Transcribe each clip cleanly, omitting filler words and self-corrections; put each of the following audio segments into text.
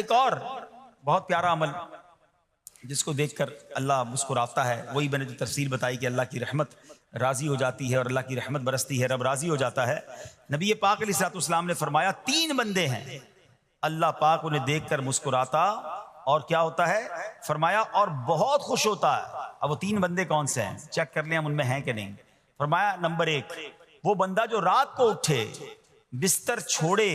ایک اور بہت پیارا عمل جس کو دیکھ کر اللہ مسکراتا ہے، وہی میں نے جو تفسیر بتائی کہ اللہ کی رحمت راضی ہو جاتی ہے اور اللہ کی رحمت برستی ہے، رب راضی ہو جاتا ہے۔ نبی پاک علیہ الصلوۃ والسلام نے فرمایا 3 بندے ہیں اللہ پاک انہیں دیکھ کر مسکراتا اور کیا ہوتا ہے، فرمایا اور بہت خوش ہوتا ہے۔ اب وہ 3 بندے کون سے ہیں چیک کر لیں ہم ان میں ہیں کہ نہیں۔ فرمایا نمبر 1 وہ بندہ جو رات کو اٹھے، بستر چھوڑے،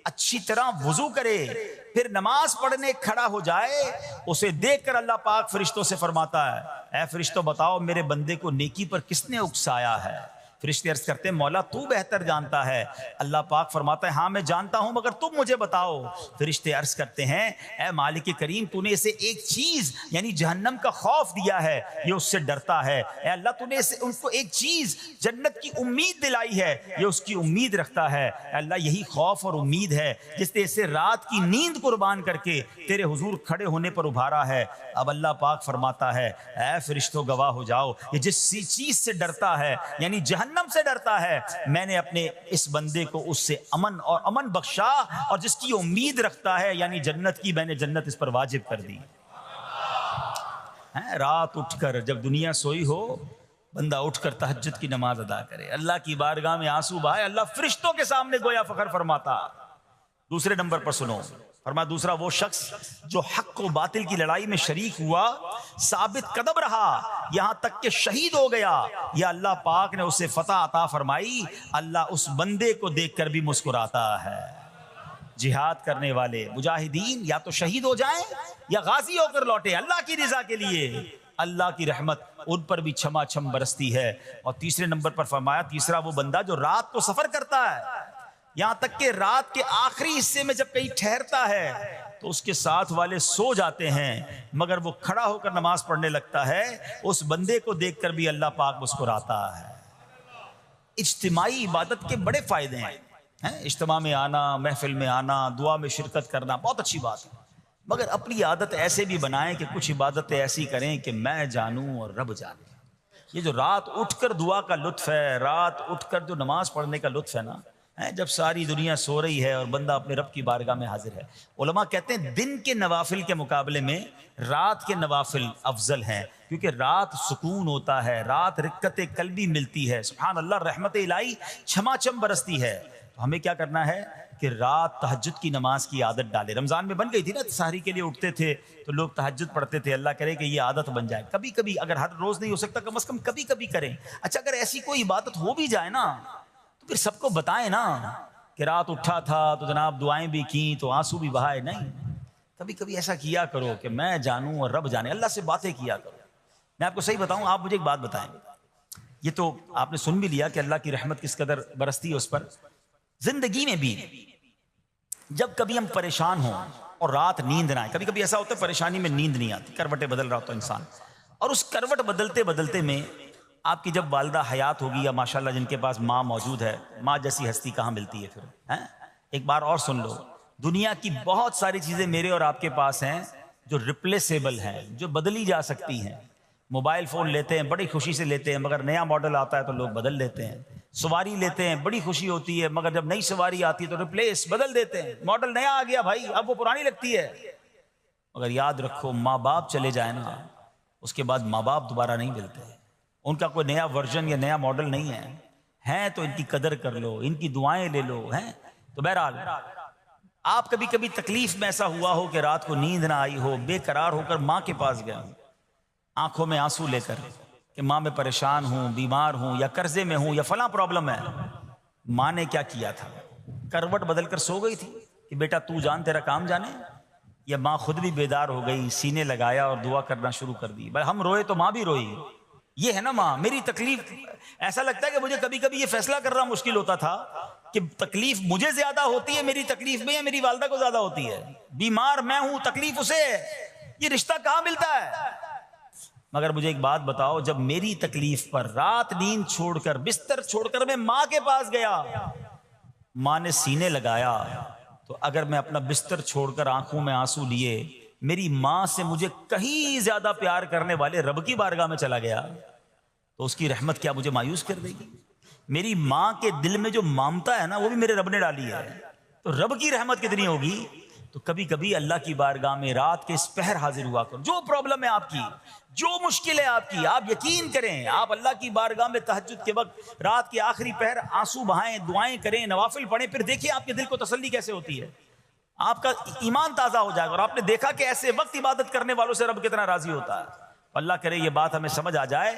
اچھی طرح وضو کرے، پھر نماز پڑھنے کھڑا ہو جائے، اسے دیکھ کر اللہ پاک فرشتوں سے فرماتا ہے اے فرشتوں بتاؤ میرے بندے کو نیکی پر کس نے اکسایا ہے؟ فرشتے عرض کرتے ہیں مولا تو بہتر جانتا ہے۔ اللہ پاک فرماتا ہے ہاں میں جانتا ہوں مگر تم مجھے بتاؤ۔ فرشتے عرض کرتے ہیں اے مالک کریم تو نے اسے ایک چیز یعنی جہنم کا خوف دیا ہے، یہ اس سے ڈرتا ہے۔ اے اللہ تو نے ان کو ایک چیز جنت کی امید دلائی ہے، یہ اس کی امید رکھتا ہے۔ اے اللہ یہی خوف اور امید ہے جس نے اسے رات کی نیند قربان کر کے تیرے حضور کھڑے ہونے پر ابھارا ہے۔ اب اللہ پاک فرماتا ہے اے فرشتوں گواہ ہو جاؤ، یہ جس چیز سے ڈرتا ہے یعنی جہنم سے ڈرتا ہے، میں نے اپنے اس بندے کو اس سے امن بخشا، اور جس کی امید رکھتا ہے یعنی جنت کی، میں نے جنت اس پر واجب کر دی۔ رات اٹھ کر جب دنیا سوئی ہو بندہ اٹھ کر تہجد کی نماز ادا کرے، اللہ کی بارگاہ میں آنسو بہائے، اللہ فرشتوں کے سامنے گویا فخر فرماتا۔ دوسرے نمبر پر سنو، فرمایا دوسرا وہ شخص جو حق و باطل کی لڑائی میں شریک ہوا، ثابت قدم رہا یہاں تک کہ شہید ہو گیا، یا اللہ پاک نے اسے فتح عطا فرمائی، اللہ اس بندے کو دیکھ کر بھی مسکراتا ہے۔ جہاد کرنے والے مجاہدین یا تو شہید ہو جائیں یا غازی ہو کر لوٹے اللہ کی رضا کے لیے، اللہ کی رحمت ان پر بھی چھما چھم برستی ہے۔ اور تیسرے نمبر پر فرمایا تیسرا وہ بندہ جو رات کو سفر کرتا ہے، یہاں تک کہ رات کے آخری حصے میں جب کہیں ٹھہرتا ہے تو اس کے ساتھ والے سو جاتے ہیں مگر وہ کھڑا ہو کر نماز پڑھنے لگتا ہے، اس بندے کو دیکھ کر بھی اللہ پاک مسکراتا ہے۔ اجتماعی عبادت کے بڑے فائدے ہیں، اجتماع میں آنا، محفل میں آنا، دعا میں شرکت کرنا بہت اچھی بات ہے، مگر اپنی عادت ایسے بھی بنائیں کہ کچھ عبادتیں ایسی کریں کہ میں جانوں اور رب جانے۔ یہ جو رات اٹھ کر دعا کا لطف ہے، رات اٹھ کر جو نماز پڑھنے کا لطف ہے نا، جب ساری دنیا سو رہی ہے اور بندہ اپنے رب کی بارگاہ میں حاضر ہے۔ علماء کہتے ہیں دن کے نوافل کے مقابلے میں رات کے نوافل افضل ہیں، کیونکہ رات سکون ہوتا ہے، رات رقت قلبی ملتی ہے، سبحان اللہ، رحمت الہی چھما چھم برستی ہے۔ تو ہمیں کیا کرنا ہے کہ رات تہجد کی نماز کی عادت ڈالے۔ رمضان میں بن گئی تھی نا، سحری کے لیے اٹھتے تھے تو لوگ تہجد پڑھتے تھے، اللہ کرے کہ یہ عادت بن جائے۔ کبھی کبھی اگر ہر روز نہیں ہو سکتا کم از کم کبھی کبھی کریں۔ اچھا اگر ایسی کوئی عبادت ہو بھی جائے نا تو پھر سب کو بتائیں نا کہ رات اٹھا تھا تو جناب دعائیں بھی کی تو آنسو بھی بہائے، نہیں، کبھی کبھی ایسا کیا کرو کہ میں جانوں اور رب جانے، اللہ سے باتیں کیا کرو۔ میں آپ کو صحیح بتاؤں، آپ مجھے ایک بات بتائیں، یہ تو آپ نے سن بھی لیا کہ اللہ کی رحمت کس قدر برستی ہے اس پر۔ زندگی میں بھی جب کبھی ہم پریشان ہوں اور رات نیند نہ آئے، کبھی کبھی ایسا ہوتا ہے پریشانی میں نیند نہیں آتی، کروٹیں بدل رہا ہوتا ہے انسان، اور اس کروٹ بدلتے بدلتے میں آپ کی جب والدہ حیات ہوگی یا ماشاءاللہ جن کے پاس ماں موجود ہے، ماں جیسی ہستی کہاں ملتی ہے پھر؟ ایک بار اور سن لو، دنیا کی بہت ساری چیزیں میرے اور آپ کے پاس ہیں جو ریپلیسیبل ہیں، جو بدلی جا سکتی ہیں۔ موبائل فون لیتے ہیں بڑی خوشی سے لیتے ہیں، مگر نیا ماڈل آتا ہے تو لوگ بدل لیتے ہیں۔ سواری لیتے ہیں بڑی خوشی ہوتی ہے، مگر جب نئی سواری آتی ہے تو ریپلیس بدل دیتے ہیں، ماڈل نیا آ گیا بھائی اب وہ پرانی لگتی ہے۔ مگر یاد رکھو ماں باپ چلے جائیں نا، اس کے بعد ماں باپ دوبارہ نہیں ملتے، ان کا کوئی نیا ورژن یا نیا ماڈل نہیں ہے، ہیں تو ان کی قدر کر لو، ان کی دعائیں لے لو، ہیں تو بہرحال آپ کبھی کبھی تکلیف میں ایسا ہوا ہو کہ رات کو نیند نہ آئی ہو، بے قرار ہو کر ماں کے پاس گیا ہوں، آنکھوں میں آنسو لے کر کہ ماں میں پریشان ہوں، بیمار ہوں، یا قرضے میں ہوں، یا فلاں پرابلم ہے۔ ماں نے کیا کیا تھا؟ کروٹ بدل کر سو گئی تھی کہ بیٹا تو جان تیرا کام جانے، یا ماں خود بھی بیدار ہو گئی، سینے لگایا اور دعا کرنا شروع کر دی؟ بھائی ہم روئے تو ماں بھی روئی، یہ ہے نا ماں۔ میری تکلیف ایسا لگتا ہے کہ مجھے کبھی کبھی یہ فیصلہ کرنا مشکل ہوتا تھا کہ تکلیف مجھے زیادہ ہوتی ہے میری تکلیف میں یا میری والدہ کو زیادہ ہوتی ہے؟ بیمار میں ہوں، تکلیف اسے ہے، یہ رشتہ کہاں ملتا ہے؟ مگر مجھے ایک بات بتاؤ، جب میری تکلیف پر رات نیند چھوڑ کر بستر چھوڑ کر میں ماں کے پاس گیا، ماں نے سینے لگایا، تو اگر میں اپنا بستر چھوڑ کر آنکھوں میں آنسو لیے میری ماں سے مجھے کہیں زیادہ پیار کرنے والے رب کی بارگاہ میں چلا گیا تو اس کی رحمت کیا مجھے مایوس کر دے گی؟ میری ماں کے دل میں جو ممتا ہے نا وہ بھی میرے رب نے ڈالی ہے، تو رب کی رحمت کتنی ہوگی تو کبھی کبھی اللہ کی بارگاہ میں رات کے اس پہر حاضر ہوا کرو. جو پرابلم ہے آپ کی, جو مشکل ہے آپ کی, آپ یقین کریں, آپ اللہ کی بارگاہ میں تہجد کے وقت رات کے آخری پہر آنسو بہائیں, دعائیں کریں, نوافل پڑھیں, پھر دیکھیں آپ کے دل کو تسلی کیسے ہوتی ہے. آپ کا ایمان تازہ ہو جائے گا, اور آپ نے دیکھا کہ ایسے وقت عبادت کرنے والوں سے رب کتنا راضی ہوتا ہے. اللہ کرے یہ بات ہمیں سمجھ آ جائے.